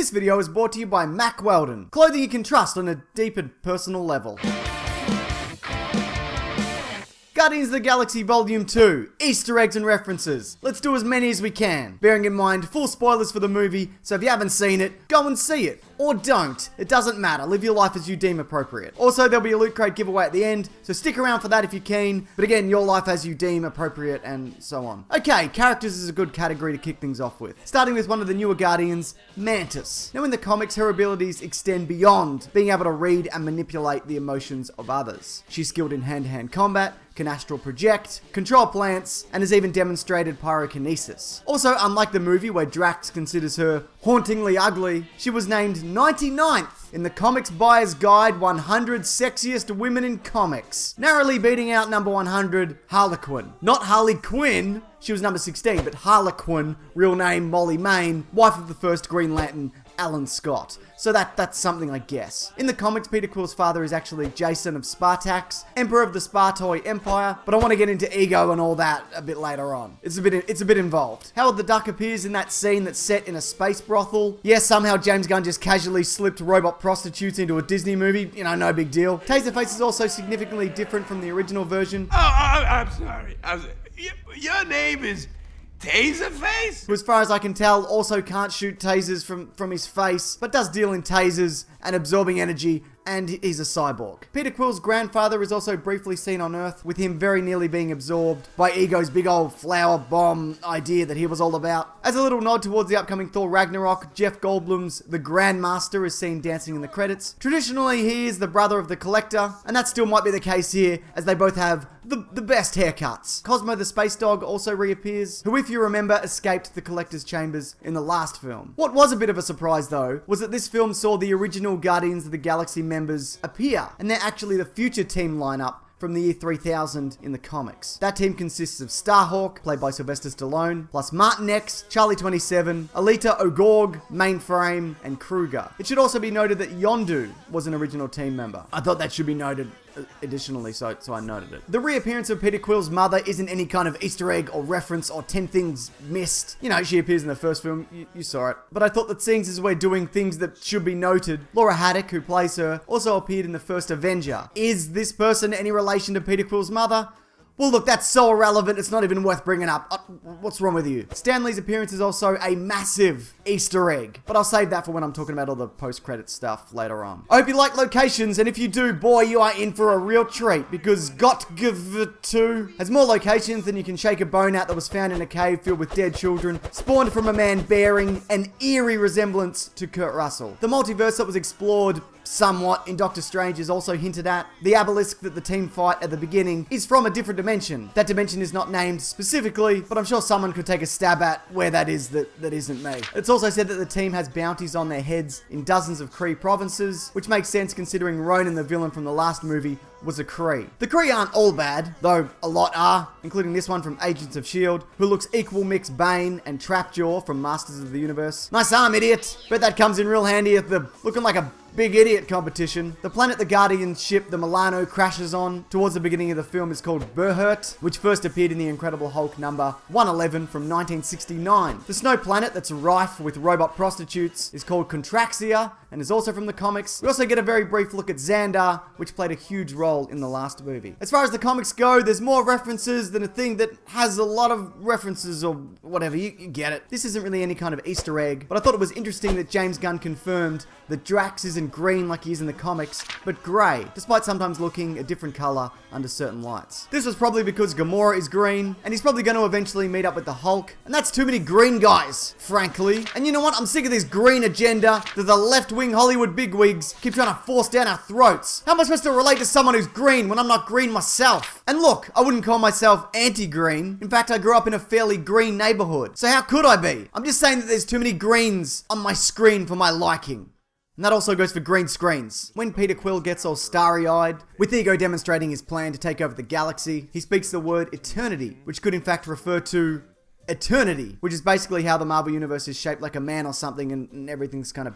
This video is brought to you by Mack Weldon, clothing you can trust on a deep and personal level. Guardians of the Galaxy Volume 2, Easter eggs and references. Let's do as many as we can. Bearing in mind, full spoilers for the movie, so if you haven't seen it, go and see it. Or don't. It doesn't matter. Live your life as you deem appropriate. Also, there'll be a loot crate giveaway at the end, so stick around for that if you can. But again, your life as you deem appropriate and so on. Okay, characters is a good category to kick things off with. Starting with one of the newer Guardians, Mantis. Now in the comics, her abilities extend beyond being able to read and manipulate the emotions of others. She's skilled in hand-to-hand combat, can astral project, control plants, and has even demonstrated pyrokinesis. Also, unlike the movie where Drax considers her hauntingly ugly, she was named 99th in the Comics Buyer's Guide 100 Sexiest Women in Comics, narrowly beating out number 100, Harlequin. Not Harley Quinn, she was number 16, but Harlequin, real name Molly Mayne, wife of the first Green Lantern, Alan Scott. So that's something, I guess. In the comics, Peter Quill's father is actually Jason of Spartax, Emperor of the Spartoi Empire, but I want to get into ego and all that a bit later on. It's a bit involved. Howard the Duck appears in that scene that's set in a space brothel. Yes, somehow James Gunn just casually slipped robot prostitutes into a Disney movie. You know, no big deal. Taserface is also significantly different from the original version. I'm sorry. Your name is Taserface? Who, as far as I can tell, also can't shoot tasers from his face, but does deal in tasers and absorbing energy, and he's a cyborg. Peter Quill's grandfather is also briefly seen on Earth, with him very nearly being absorbed by Ego's big old flower bomb idea that he was all about. As a little nod towards the upcoming Thor Ragnarok, Jeff Goldblum's The Grandmaster is seen dancing in the credits. Traditionally, he is the brother of the Collector, and that still might be the case here, as they both have the best haircuts. Cosmo the Space Dog also reappears, who, if you remember, escaped the Collector's chambers in the last film. What was a bit of a surprise, though, was that this film saw the original Guardians of the Galaxy members appear, and they're actually the future team lineup from the year 3000 in the comics. That team consists of Starhawk, played by Sylvester Stallone, plus Martinex, Charlie 27, Alita O'Gorg, Mainframe, and Kruger. It should also be noted that Yondu was an original team member. I thought that should be noted additionally, so I noted it. The reappearance of Peter Quill's mother isn't any kind of Easter egg or reference or 10 things missed. You know, she appears in the first film, you saw it. But I thought that seeing as we're doing things that should be noted, Laura Haddock, who plays her, also appeared in the first Avenger. Is this person any relation to Peter Quill's mother? Well, look, that's so irrelevant, it's not even worth bringing up. What's wrong with you? Stan Lee's appearance is also a massive Easter egg, but I'll save that for when I'm talking about all the post-credit stuff later on. I hope you like locations, and if you do, boy, you are in for a real treat, because Got 2 has more locations than you can shake a bone at that was found in a cave filled with dead children, spawned from a man bearing an eerie resemblance to Kurt Russell. The multiverse that was explored somewhat in Doctor Strange is also hinted at. The obelisk that the team fight at the beginning is from a different dimension. That dimension is not named specifically, but I'm sure someone could take a stab at where that is that isn't me. It's also said that the team has bounties on their heads in dozens of Kree provinces, which makes sense considering Ronan, the villain from the last movie, was a Kree. The Kree aren't all bad, though a lot are, including this one from Agents of S.H.I.E.L.D., who looks equal mix Bane and Trapjaw from Masters of the Universe. Nice arm, idiot! Bet that comes in real handy at the looking like a big idiot competition. The planet the Guardians ship the Milano crashes on towards the beginning of the film is called Berhert, which first appeared in the Incredible Hulk number 111 from 1969. The snow planet that's rife with robot prostitutes is called Contraxia and is also from the comics. We also get a very brief look at Xander, which played a huge role in the last movie. As far as the comics go, there's more references than a thing that has a lot of references or whatever, you get it. This isn't really any kind of Easter egg, but I thought it was interesting that James Gunn confirmed that Drax isn't green like he is in the comics, but grey, despite sometimes looking a different colour under certain lights. This was probably because Gamora is green, and he's probably going to eventually meet up with the Hulk, and that's too many green guys, frankly. And you know what? I'm sick of this green agenda that the left-wing Hollywood bigwigs keep trying to force down our throats. How am I supposed to relate to someone who's green when I'm not green myself? And look, I wouldn't call myself anti-green. In fact, I grew up in a fairly green neighbourhood. So how could I be? I'm just saying that there's too many greens on my screen for my liking. And that also goes for green screens. When Peter Quill gets all starry-eyed, with Ego demonstrating his plan to take over the galaxy, he speaks the word eternity, which could in fact refer to eternity, which is basically how the Marvel Universe is shaped like a man or something, and everything's kind of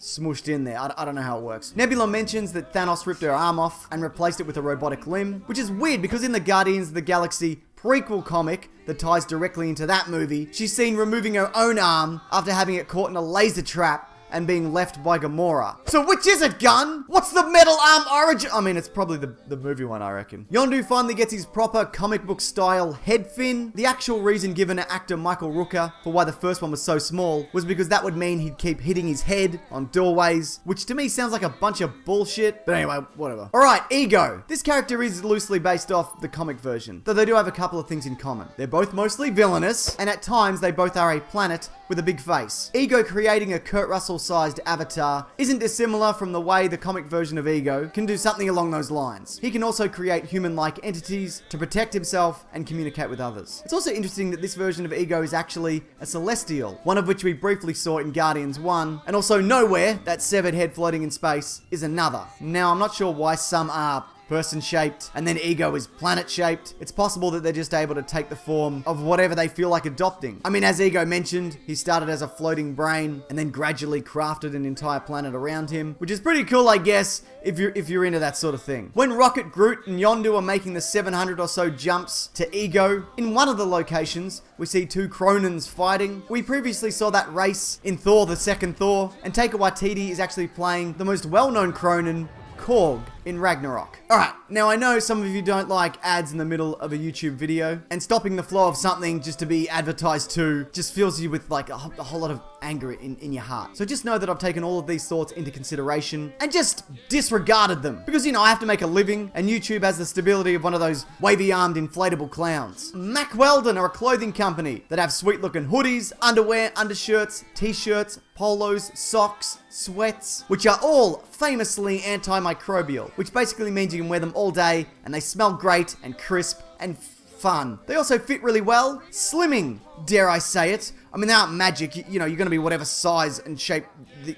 smooshed in there. I don't know how it works. Nebula mentions that Thanos ripped her arm off and replaced it with a robotic limb, which is weird because in the Guardians of the Galaxy prequel comic that ties directly into that movie, she's seen removing her own arm after having it caught in a laser trap and being left by Gamora. So which is it, Gun? What's the metal arm origin? I mean, it's probably the movie one, I reckon. Yondu finally gets his proper comic book style head fin. The actual reason given to actor Michael Rooker for why the first one was so small was because that would mean he'd keep hitting his head on doorways, which to me sounds like a bunch of bullshit. But anyway, whatever. Alright, Ego. This character is loosely based off the comic version, though they do have a couple of things in common. They're both mostly villainous, and at times they both are a planet with a big face. Ego creating a Kurt Russell-sized avatar isn't dissimilar from the way the comic version of Ego can do something along those lines. He can also create human-like entities to protect himself and communicate with others. It's also interesting that this version of Ego is actually a celestial, one of which we briefly saw in Guardians 1, and also Nowhere, that severed head floating in space, is another. Now, I'm not sure why some are person-shaped, and then Ego is planet-shaped. It's possible that they're just able to take the form of whatever they feel like adopting. I mean, as Ego mentioned, he started as a floating brain, and then gradually crafted an entire planet around him, which is pretty cool, I guess, if you're into that sort of thing. When Rocket, Groot, and Yondu are making the 700 or so jumps to Ego, in one of the locations, we see two Kronans fighting. We previously saw that race in Thor, the second Thor, and Taika Waititi is actually playing the most well-known Kronan, Korg, in Ragnarok. Alright, now I know some of you don't like ads in the middle of a YouTube video, and stopping the flow of something just to be advertised to just fills you with like a whole lot of anger in your heart. So just know that I've taken all of these thoughts into consideration and just disregarded them. Because, you know, I have to make a living, and YouTube has the stability of one of those wavy-armed inflatable clowns. Mack Weldon are a clothing company that have sweet-looking hoodies, underwear, undershirts, t-shirts, polos, socks, sweats, which are all famously antimicrobial, which basically means you can wear them all day and they smell great and crisp and fun. They also fit really well, slimming, dare I say it. I mean, they aren't magic, you know, you're gonna be whatever size and shape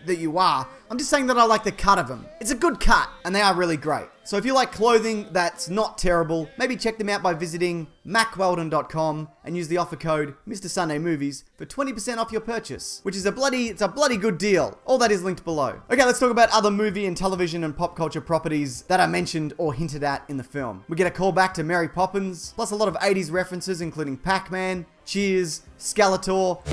that you are. I'm just saying that I like the cut of them. It's a good cut, and they are really great. So if you like clothing that's not terrible, maybe check them out by visiting mackweldon.com and use the offer code Mr. Sunday Movies for 20% off your purchase, which is a bloody good deal. All that is linked below. Okay, let's talk about other movie and television and pop culture properties that are mentioned or hinted at in the film. We get a call back to Mary Poppins, plus a lot of 80s references including Pac-Man, Cheers, Skeletor,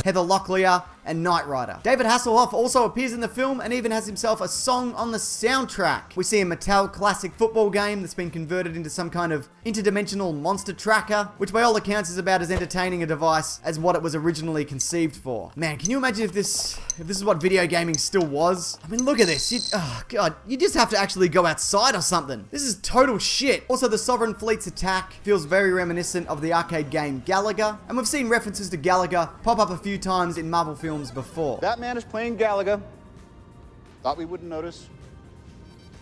Heather Locklear, and Knight Rider. David Hasselhoff also appears in the film and even has himself a song on the soundtrack. We see a Mattel classic football game that's been converted into some kind of interdimensional monster tracker, which by all accounts is about as entertaining a device as what it was originally conceived for. Man, can you imagine if this is what video gaming still was? I mean, look at this. Oh god, you just have to actually go outside or something. This is total shit. Also, the Sovereign Fleet's attack feels very reminiscent of the arcade game Galaga, and we've seen references to Galaga pop up a few times in Marvel films before. That man is playing Galaga. Thought we wouldn't notice,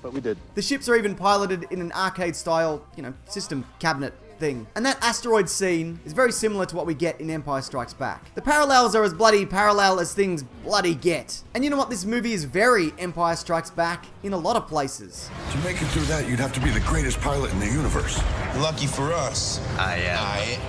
but we did. The ships are even piloted in an arcade style, you know, system cabinet thing. And that asteroid scene is very similar to what we get in Empire Strikes Back. The parallels are as bloody parallel as things bloody get. And you know what? This movie is very Empire Strikes Back in a lot of places. To make it through that, you'd have to be the greatest pilot in the universe. Lucky for us.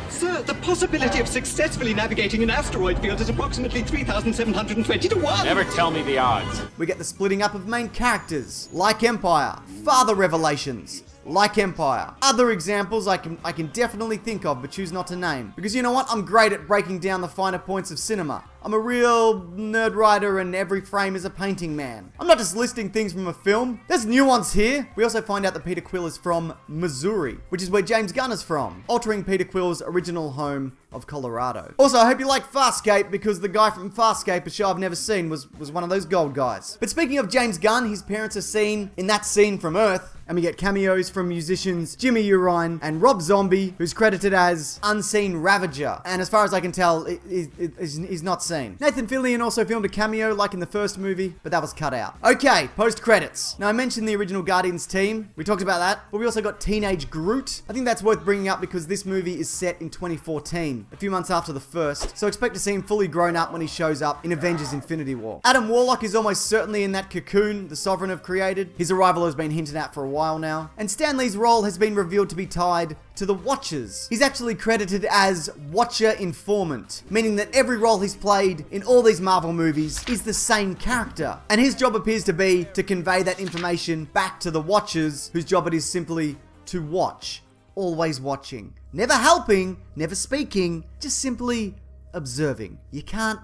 Sir, the possibility of successfully navigating an asteroid field is approximately 3,720 to 1. Never tell me the odds. We get the splitting up of main characters, like Empire, father revelations, like Empire. Other examples I can definitely think of, but choose not to name. Because you know what? I'm great at breaking down the finer points of cinema. I'm a real nerd writer and every frame is a painting man. I'm not just listing things from a film. There's nuance here. We also find out that Peter Quill is from Missouri, which is where James Gunn is from, altering Peter Quill's original home of Colorado. Also, I hope you like Farscape, because the guy from Farscape, a show I've never seen, was one of those gold guys. But speaking of James Gunn, his parents are seen in that scene from Earth, and we get cameos from musicians Jimmy Urine and Rob Zombie, who's credited as Unseen Ravager. And as far as I can tell, he's not seen. Nathan Fillion also filmed a cameo like in the first movie, but that was cut out. Okay, post-credits. Now, I mentioned the original Guardians team. We talked about that, but we also got Teenage Groot. I think that's worth bringing up because this movie is set in 2014, a few months after the first, so expect to see him fully grown up when he shows up in Avengers Infinity War. Adam Warlock is almost certainly in that cocoon the Sovereign have created. His arrival has been hinted at for a while now, and Stan Lee's role has been revealed to be tied to the Watchers. He's actually credited as Watcher Informant, meaning that every role he's played in all these Marvel movies is the same character. And his job appears to be to convey that information back to the Watchers, whose job it is simply to watch always watching. Never helping, never speaking, just simply observing. You can't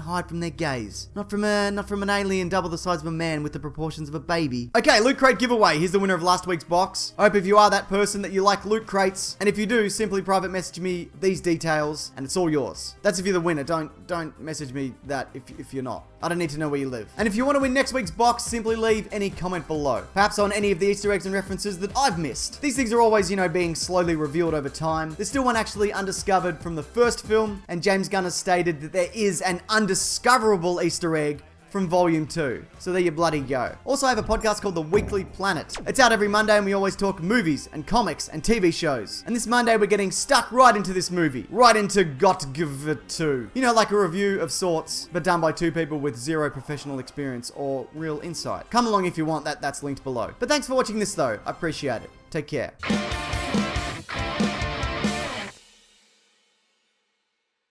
hide from their gaze. Not from an alien double the size of a man with the proportions of a baby. Okay, loot crate giveaway. Here's the winner of last week's box. I hope if you are that person that you like loot crates, and if you do, simply private message me these details, and it's all yours. That's if you're the winner. Don't message me that if you're not. I don't need to know where you live. And if you want to win next week's box, simply leave any comment below. Perhaps on any of the Easter eggs and references that I've missed. These things are always, being slowly revealed over time. There's still one actually undiscovered from the first film, and James Gunn has stated that there is an undiscoverable Easter egg from Volume 2. So there you bloody go. Also, I have a podcast called The Weekly Planet. It's out every Monday and we always talk movies and comics and TV shows. And this Monday we're getting stuck right into this movie. Right into Got Give It 2. Like a review of sorts, but done by two people with zero professional experience or real insight. Come along if you want, that's linked below. But thanks for watching this though. I appreciate it. Take care.